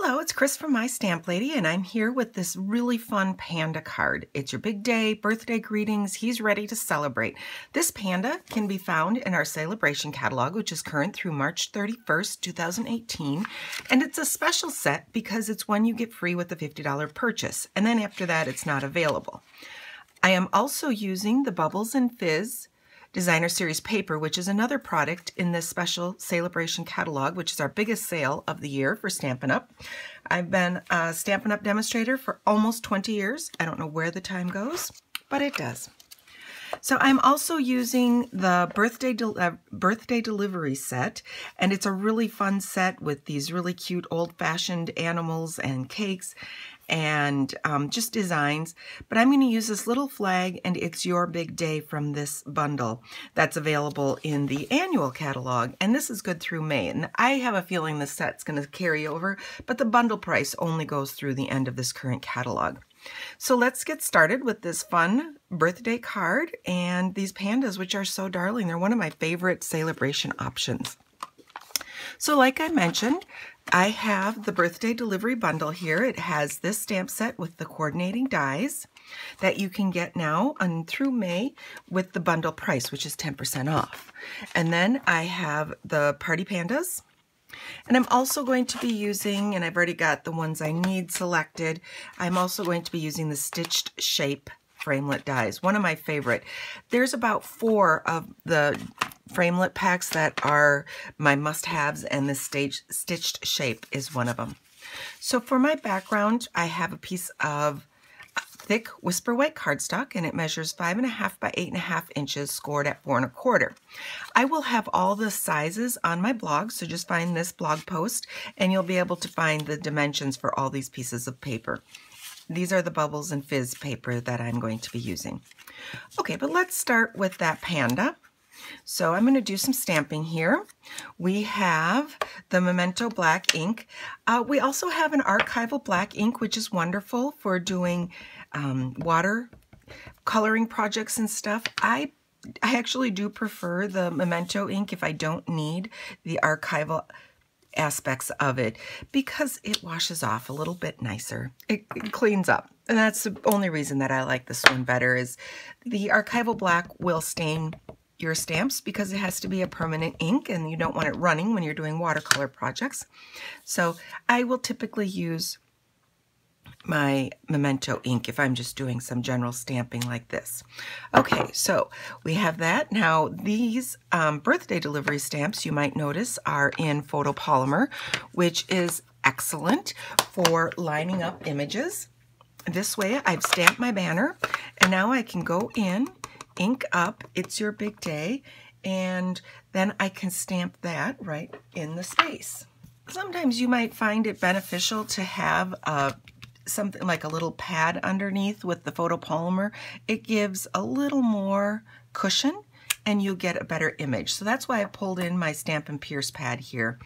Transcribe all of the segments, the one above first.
Hello, it's Chris from My Stamp Lady, and I'm here with this really fun panda card. It's your big day, birthday greetings, he's ready to celebrate. This panda can be found in our Sale-A-Bration catalog, which is current through March 31st, 2018, and it's a special set because it's one you get free with a $50 purchase, and then after that it's not available. I am also using the Bubbles and Fizz Designer Series paper, which is another product in this special Sale-A-Bration catalog, which is our biggest sale of the year for Stampin' Up. I've been a Stampin' Up demonstrator for almost 20 years. I don't know where the time goes, but it does. So I'm also using the birthday delivery set, and it's a really fun set with these really cute old-fashioned animals and cakes and just designs. But I'm going to use this little flag, and it's your big day from this bundle that's available in the annual catalog, and this is good through May. And I have a feeling this set's going to carry over, but the bundle price only goes through the end of this current catalog. So let's get started with this fun birthday card and these pandas, which are so darling. They're one of my favorite Sale-A-Bration options. So like I mentioned, I have the birthday delivery bundle here. It has this stamp set with the coordinating dies that you can get now and through May with the bundle price, which is 10% off. And then I have the party pandas. And I'm also going to be using, and I've already got the ones I need selected, I'm also going to be using the Stitched Shape framelit dies, one of my favorite. There's about 4 of the framelit packs that are my must-haves, and this Stitched Shape is one of them. So for my background, I have a piece of thick Whisper White cardstock, and it measures 5.5 by 8.5 inches, scored at 4 1/4. I will have all the sizes on my blog, so just find this blog post and you'll be able to find the dimensions for all these pieces of paper. These are the Bubbles and Fizz paper that I'm going to be using. Okay, but let's start with that panda. So I'm going to do some stamping here. We have the Memento black ink. We also have an archival black ink, which is wonderful for doing water coloring projects and stuff. I actually do prefer the Memento ink if I don't need the archival aspects of it, because it washes off a little bit nicer. It cleans up. And that's the only reason that I like this one better, is the archival black will stain your stamps because it has to be a permanent ink and you don't want it running when you're doing watercolor projects. So I will typically use my Memento ink if I'm just doing some general stamping like this. Okay, so we have that. Now these birthday delivery stamps, you might notice, are in photopolymer, which is excellent for lining up images. This way I've stamped my banner, and now I can go in, ink up, it's your big day, and then I can stamp that right in the space. Sometimes you might find it beneficial to have something like a little pad underneath with the photopolymer. It gives a little more cushion and you'll get a better image. So that's why I pulled in my Stampin' Pierce pad here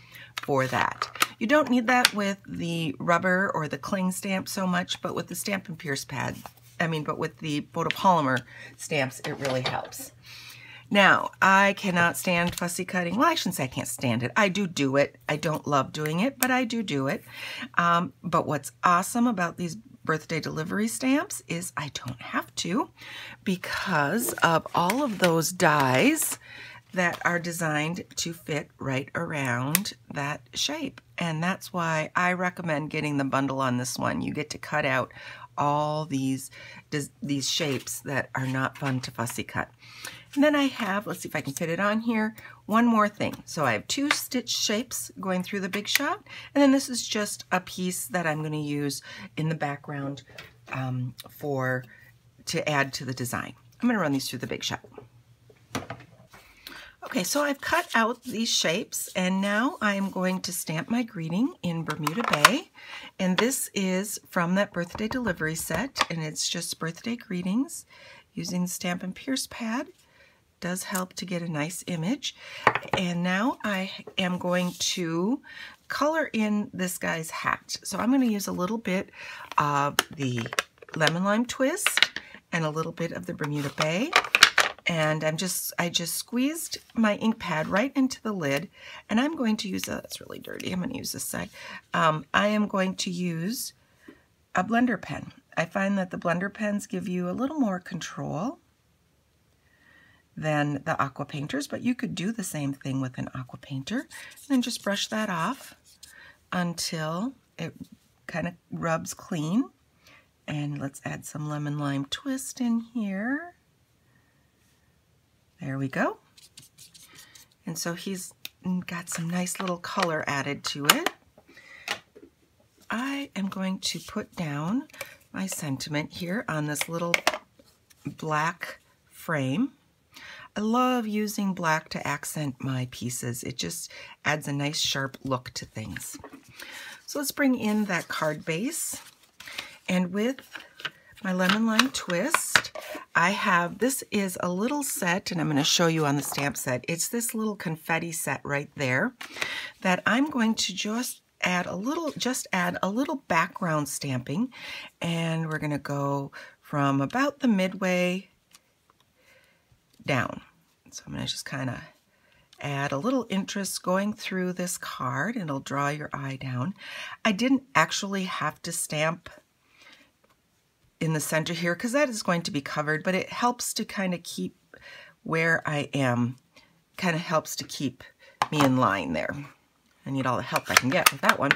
for that. You don't need that with the rubber or the cling stamp so much, but with the Stampin' Pierce pad, but with the photopolymer stamps, it really helps. Now, I cannot stand fussy cutting. Well, I shouldn't say I can't stand it. I do it. I don't love doing it, but I do it. But what's awesome about these birthday delivery stamps is I don't have to, because of all of those dies that are designed to fit right around that shape. And that's why I recommend getting the bundle on this one. You get to cut out all these shapes that are not fun to fussy cut. And then I have, let's see if I can fit it on here, one more thing. So I have 2 stitch shapes going through the big shot, and then this is just a piece that I'm going to use in the background to add to the design. I'm going to run these through the big shot. Okay, so I've cut out these shapes, and now I'm going to stamp my greeting in Bermuda Bay, and this is from that birthday delivery set, and it's just birthday greetings using the Stampin' Pierce pad. Does help to get a nice image. And now I am going to color in this guy's hat. So I'm going to use a little bit of the Lemon Lime Twist and a little bit of the Bermuda Bay. And I just squeezed my ink pad right into the lid, and I'm going to use that's really dirty. I'm going to use this side. I am going to use a blender pen. I find that the blender pens give you a little more control than the aqua painters, but you could do the same thing with an aqua painter. And then just brush that off until it kind of rubs clean. And let's add some lemon lime twist in here. There we go. And so he's got some nice little color added to it. I am going to put down my sentiment here on this little black frame. I love using black to accent my pieces. It just adds a nice sharp look to things. So let's bring in that card base. And with my lemon lime twist, I have, this is a little set, and I'm going to show you on the stamp set. It's this little confetti set right there that I'm going to just add a little background stamping, and we're going to go from about the midway down. So I'm going to just kind of add a little interest going through this card, and it'll draw your eye down. I didn't actually have to stamp in the center here because that is going to be covered, but it helps to kind of keep where I am, kind of helps to keep me in line there. I need all the help I can get with that one.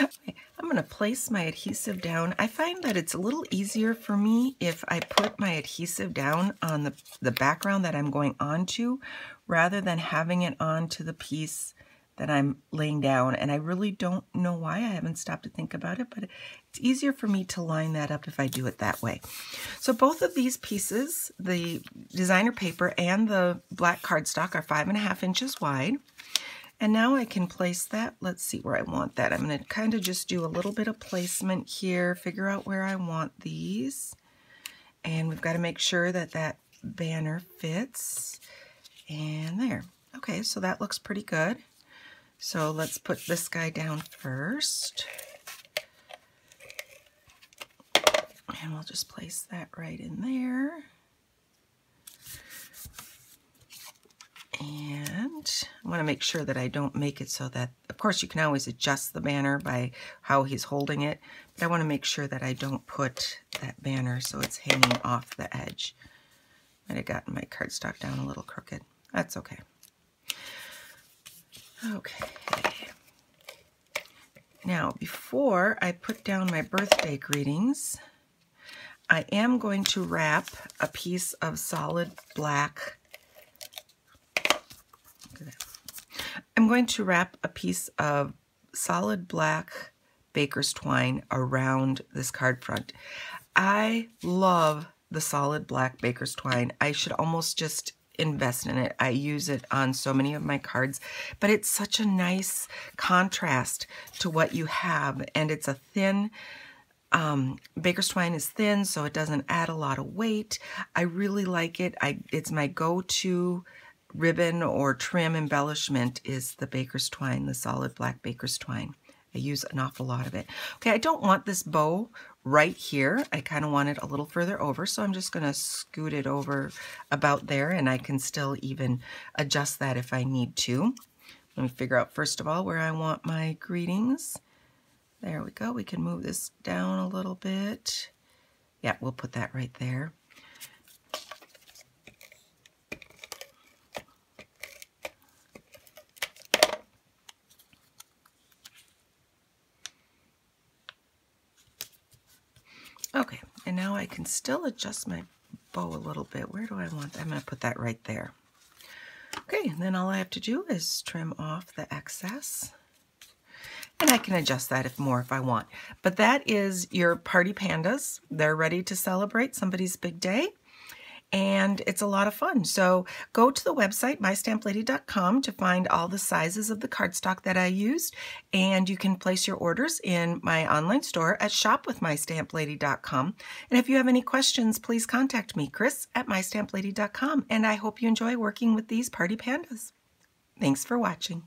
Okay, I'm going to place my adhesive down. I find that it's a little easier for me if I put my adhesive down on the background that I'm going onto rather than having it onto the piece that I'm laying down. And I really don't know why. I haven't stopped to think about it, but it's easier for me to line that up if I do it that way. So both of these pieces, the designer paper and the black cardstock, are 5.5 inches wide. And now I can place that. Let's see where I want that. I'm going to kind of just do a little bit of placement here, figure out where I want these. And we've got to make sure that that banner fits. And there. Okay, so that looks pretty good. So let's put this guy down first. And we'll just place that right in there. And I want to make sure that I don't make it so that, of course, you can always adjust the banner by how he's holding it, but I want to make sure that I don't put that banner so it's hanging off the edge. Might have gotten my cardstock down a little crooked. That's okay. Okay. Now, before I put down my birthday greetings, I am going to wrap a piece of solid black. Look at that. I'm going to wrap a piece of solid black baker's twine around this card front. I love the solid black baker's twine. I should almost just invest in it. I use it on so many of my cards, but it's such a nice contrast to what you have, and it's a thin, baker's twine is thin, so it doesn't add a lot of weight. I really like it. It's my go-to ribbon or trim embellishment is the baker's twine, the solid black baker's twine. I use an awful lot of it. Okay, I don't want this bow right here. I kind of want it a little further over, so I'm just going to scoot it over about there, and I can still even adjust that if I need to. Let me figure out, first of all, where I want my greetings. There we go. We can move this down a little bit. Yeah, we'll put that right there. Okay, and now I can still adjust my bow a little bit. Where do I want that? I'm going to put that right there. Okay, and then all I have to do is trim off the excess. And I can adjust that if I want. But that is your party pandas. They're ready to celebrate somebody's big day. And it's a lot of fun. So go to the website, mystamplady.com, to find all the sizes of the cardstock that I used. And you can place your orders in my online store at shopwithmystamplady.com. And if you have any questions, please contact me, Chris@mystamplady.com. And I hope you enjoy working with these party pandas. Thanks for watching.